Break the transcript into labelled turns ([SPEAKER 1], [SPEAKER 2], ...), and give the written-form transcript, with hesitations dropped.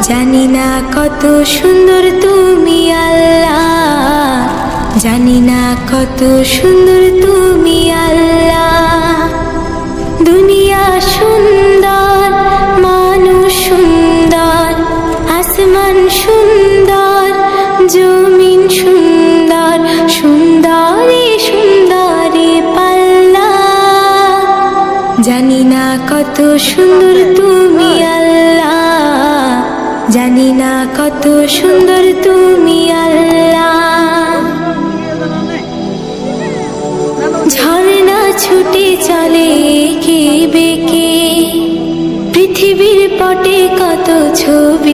[SPEAKER 1] জানি না কত সুন্দর তুমি আল্লাহ, জানি না কত সুন্দর তুমি আল্লাহ। দুনিয়া সুন্দর, মানুষ সুন্দর, আসমান সুন্দর, জমিন সুন্দর, সুন্দরী সুন্দরী পাল্লা। জানি না কত সুন্দর তুমি আল্লাহ, জানি না কত সুন্দর তুমি আল্লাহ। ঝর্ণা ছুটে চলে এঁকে বেঁকে, পৃথিবীর পটে কত ছবি।